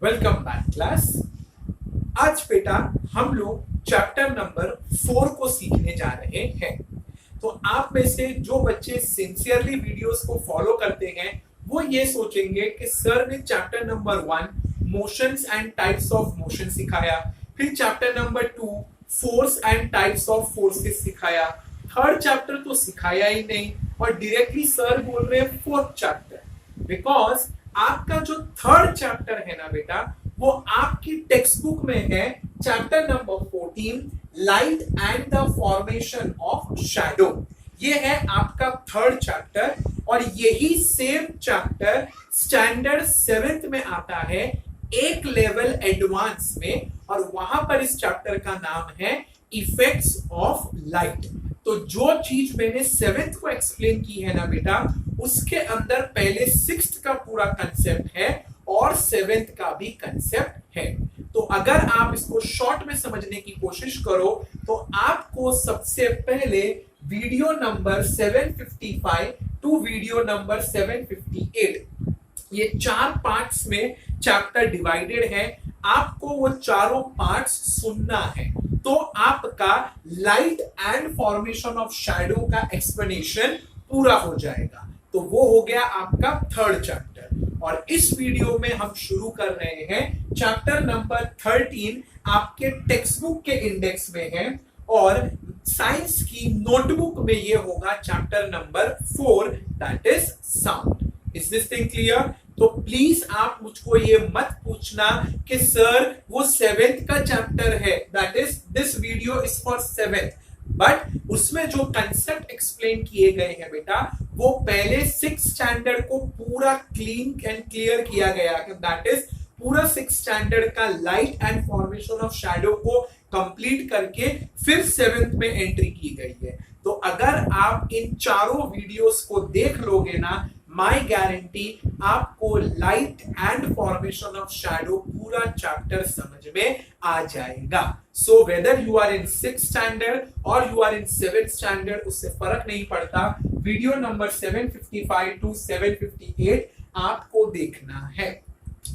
Welcome back class. आज बेटा हम लोग चैप्टर नंबर 4 को सीखने जा रहे हैं। तो आप में से जो बच्चे सिंसियरली वीडियोस को फॉलो करते हैं वो ये सोचेंगे कि सर ने chapter number 1 motions and types of motion सिखाया, फिर chapter number 2 force and types of forces सिखाया, थर्ड चैप्टर तो सिखाया ही नहीं और डायरेक्टली सर बोल रहे हैं फोर्थ चैप्टर। बिकॉज आपका जो थर्ड चैप्टर है ना बेटा वो आपकी टेक्स्ट बुक में है chapter number 14 light and the formation of shadow. ये है आपका थर्ड चैप्टर और यही सेम चैप्टर स्टैंडर्ड 7th में आता है एक लेवल एडवांस में, और वहां पर इस चैप्टर का नाम है इफेक्ट्स ऑफ लाइट। तो जो चीज मैंने 7th को एक्सप्लेन की है ना बेटा उसके अंदर पहले 6th का पूरा कंसेप्ट है और 7th का भी कंसेप्ट है। तो अगर आप इसको शॉर्ट में समझने की कोशिश करो तो आपको सबसे पहले video number 755 to video number 758 ये 4 पार्ट्स में चैप्टर डिवाइडेड है। आपको वो चारों पार्ट्स सुनना है तो आपका light and formation of shadow का एक्सप्लेनेशन पूरा हो जाएगा। तो वो हो गया आपका थर्ड चैप्टर और इस वीडियो में हम शुरू कर रहे हैं चैप्टर नंबर 13। आपके टेक्स्ट बुक के इंडेक्स में है और साइंस की नोटबुक में ये होगा chapter number 4 that is sound. Is this thing clear? तो प्लीज आप मुझको ये मत पूछना कि सर वो 7th का चैप्टर है, that is this video is for 7th, but उसमें जो कंसेप्ट एक्सप्लेन किए गए हैं बेटा वो पहले 6th स्टैंडर्ड को पूरा क्लीन एंड क्लियर किया गया, दैट इज पूरा 6th स्टैंडर्ड का light and formation of shadow को कंप्लीट करके फिर 7th में एंट्री की गई है। तो अगर आप इन चारों वीडियोस को देख लोगे ना, माई गारंटी आपको light and formation of shadow पूरा चैप्टर समझ में आ जाएगा। So whether you are in 6th standard और you are in 7th standard उससे फर्क नहीं पड़ता, वीडियो नंबर 755 टू 758 आपको देखना है।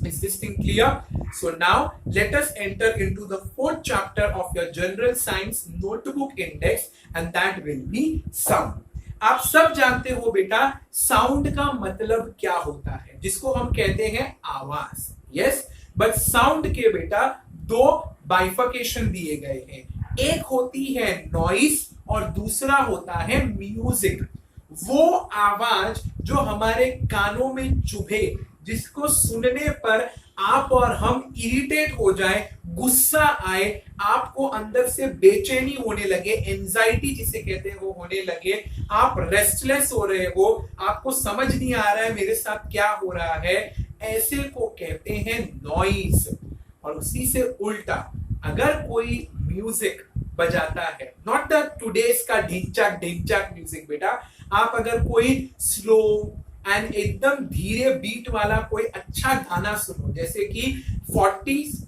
Is this thing clear? So now let us enter into the 4th chapter of your general science notebook index and that will be sound. आप सब जानते हो बेटा साउंड का मतलब क्या होता है, जिसको हम कहते हैं आवाज। यस, बट साउंड के बेटा 2 बाइफर्केशन दिए गए हैं, एक होती है नॉइस और दूसरा होता है म्यूजिक। वो आवाज जो हमारे कानों में चुभे, जिसको सुनने पर आप और हम इरिटेट हो जाए, गुस्सा आए, आपको अंदर से बेचैनी होने लगे, एंजाइटी जिसे कहते हैं वो होने लगे, आप रेस्टलेस हो रहे हो, आपको समझ नहीं आ रहा है मेरे साथ क्या हो रहा है, ऐसे को कहते हैं नॉइज। और उसी से उल्टा अगर कोई म्यूजिक बजाता है, नॉट द टुडेस का ढिंचक ढिंचक म्यूजिक बेटा, आप अगर कोई स्लो एंड एकदम धीरे बीट वाला कोई अच्छा गाना सुनो, जैसे कि 40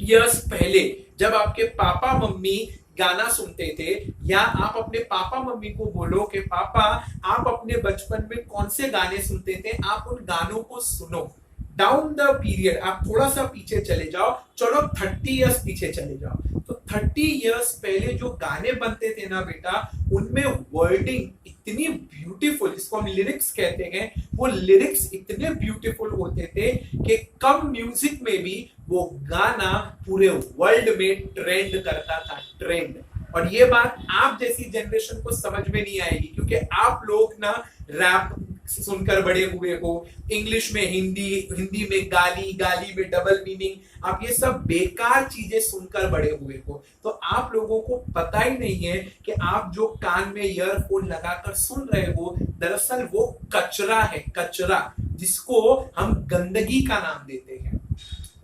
इयर्स पहले जब आपके पापा मम्मी गाना सुनते थे, या आप अपने पापा मम्मी को बोलो कि पापा आप अपने बचपन में कौन से गाने सुनते थे, आप उन गानों को सुनो। डाउन द पीरियड आप थोड़ा सा पीछे चले जाओ, चलो 30 इयर्स पीछे चले जाओ, तो 30 इयर्स पहले जो गाने बनते थे ना बेटा उनमें वर्डिंग इतनी ब्यूटीफुल, जिसको हम लिरिक्स कहते हैं, वो लिरिक्स इतने ब्यूटीफुल होते थे कि कम म्यूजिक में भी वो गाना पूरे वर्ल्ड में ट्रेंड करता था, ट्रेंड। और ये बात आप जैसी जनरेशन को समझ में नहीं आएगी क्योंकि आप लोग ना रैप सुनकर बड़े हुए हो, इंग्लिश में हिंदी, हिंदी में गाली, गाली में डबल मीनिंग, आप ये सब बेकार चीजें सुनकर बड़े हुए हो। तो आप लोगों को पता ही नहीं है कि आप जो कान में ईयरफोन लगाकर सुन रहे हो दरअसल वो कचरा है, कचरा जिसको हम गंदगी का नाम देते हैं।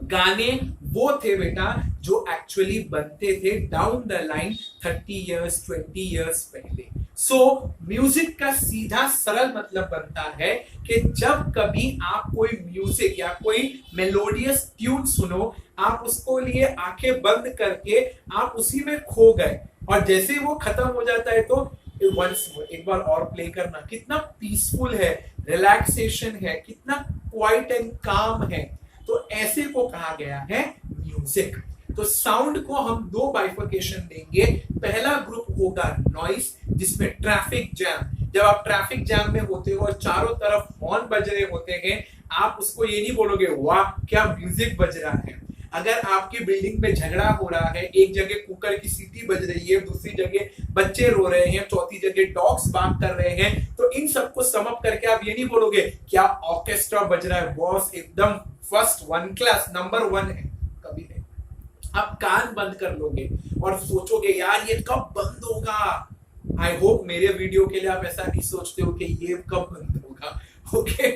गाने वो थे बेटा जो एक्चुअली बनते थे down the line 30 years 20 years पहले। सो म्यूजिक का सीधा सरल मतलब बनता है कि जब कभी आप कोई म्यूजिक या कोई मेलोडियस ट्यून सुनो, आप उसको लिए आंखें बंद करके आप उसी में खो गए और जैसे वो खत्म हो जाता है तो वंस एक बार और प्ले करना, कितना पीसफुल है, रिलैक्सेशन है, कितना क्वाइट एंड काम है। तो ऐसे को कहा गया है म्यूजिक। तो साउंड को हम दो बाइफर्केशन देंगे। पहला ग्रुप होगा नॉइस, जिसमें ट्रैफिक जैम, जब आप ट्रैफिक जैम में होते हो और चारों तरफ हॉर्न बज रहे होते हैं, आप उसको ये नहीं बोलोगे वाह क्या म्यूजिक बज रहा है। अगर आपकी बिल्डिंग में झगड़ा हो रहा है, एक जगह कुकर की सीटी बज रही है, दूसरी जगह बच्चे रो रहे हैं, चौथी जगह डॉग्स बार्क कर रहे हैं, तो इन सबको सम अप करके आप ये नहीं बोलोगे क्या ऑर्केस्ट्रा बज रहा है, बॉस एकदम फर्स्ट वन क्लास नंबर 1 है, कभी नहीं। आप कान बंद कर लोगे और सोचोगे यार ये कब बंद होगा। आई होप मेरे वीडियो के लिए आप ऐसा नहीं सोचते हो कि ये कब बंद होगा। ओके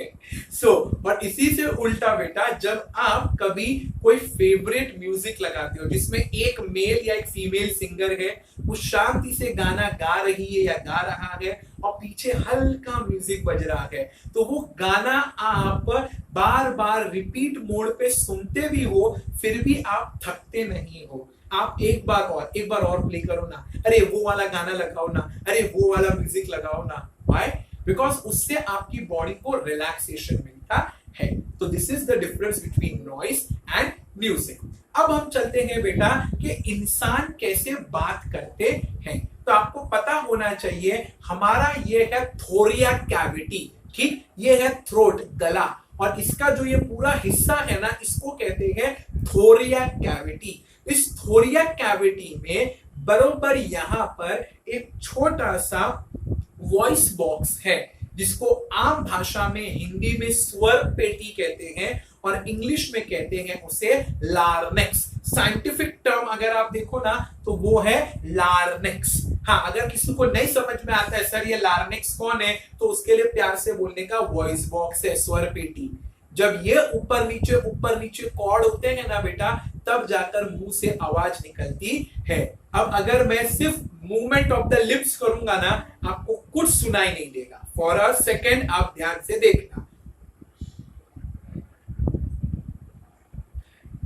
सो और इसी से उल्टा बेटा, जब आप कभी कोई फेवरेट म्यूजिक लगाते हो जिसमें एक मेल या एक फीमेल सिंगर है, वो शांति से गाना गा रही है या गा रहा है और पीछे हल्का म्यूजिक बज रहा है, तो वो गाना आप बार बार रिपीट मोड पे सुनते भी हो फिर भी आप थकते नहीं हो। आप एक बार और प्ले करो ना, अरे वो वाला गाना लगाओ ना, अरे वो वाला म्यूजिक लगाओ ना। व्हाई? बिकॉज उससे आपकी बॉडी को रिलैक्सेशन मिलता है। तो this is the difference between noise and music. अब हम चलते हैं बेटा कि इंसान कैसे बात करते हैं। तो आपको पता होना चाहिए हमारा ये है थोरिया कैविटी, ठीक, ये है थ्रोट, गला, और इसका जो ये पूरा हिस्सा है ना, इसको कहते हैं थोरिया कैविटी। इस थोरिया कैविटी में बरोबर यहां पर एक छोटा सा वॉइस बॉक्स है, जिसको आम भाषा में हिंदी में स्वर पेटी कहते हैं और इंग्लिश में कहते हैं उसे लार्नेक्स। साइंटिफिक टर्म अगर आप देखो ना तो वो है लार्नेक्स। हाँ, अगर किसी को नहीं समझ में आता है सर ये लार्नेक्स कौन है, तो उसके लिए प्यार से बोलने का वॉइस बॉक्स है, स्वर पेटी। जब ये ऊपर नीचे कॉर्ड होते हैं ना बेटा, तब जाकर मुंह से आवाज निकलती है। अब अगर मैं सिर्फ मूवमेंट ऑफ द लिप्स करूंगा ना, आपको कुछ सुनाई नहीं देगा। फॉर अ सेकेंड आप ध्यान से देखना,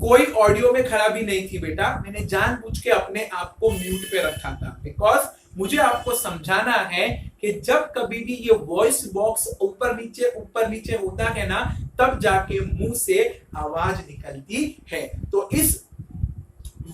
कोई ऑडियो में खराबी नहीं थी बेटा, मैंने जानबूझ के अपने आप को म्यूट पे रखा था, बिकॉज मुझे आपको समझाना है कि जब कभी भी ये वॉइस बॉक्स ऊपर नीचे होता है ना, तब जाके मुंह से आवाज निकलती है। तो इस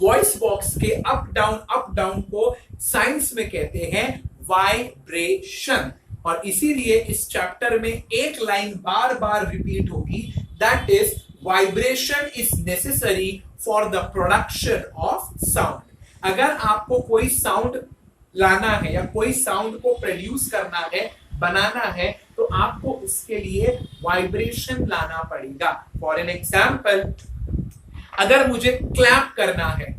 वॉइस बॉक्स के अप डाउन को साइंस में कहते हैं वाइब्रेशन। और इसीलिए इस चैप्टर में एक लाइन बार बार रिपीट होगी, that is vibration is necessary for the production of sound. अगर आपको कोई साउंड लाना है या कोई साउंड को प्रोड्यूस करना है, बनाना है, तो आपको उसके लिए वाइब्रेशन लाना पड़ेगा। फॉर एन एग्जाम्पल, अगर मुझे क्लैप करना है,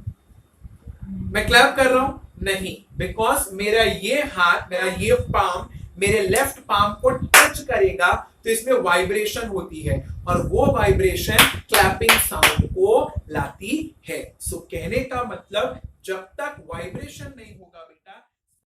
मैं क्लैप कर रहा हूं नहीं, बिकॉज मेरा ये हाथ, मेरा ये पाम मेरे लेफ्ट पाम को टच करेगा तो इसमें वाइब्रेशन होती है और वो वाइब्रेशन क्लैपिंग साउंड को लाती है। सो कहने का मतलब जब तक वाइब्रेशन नहीं होगा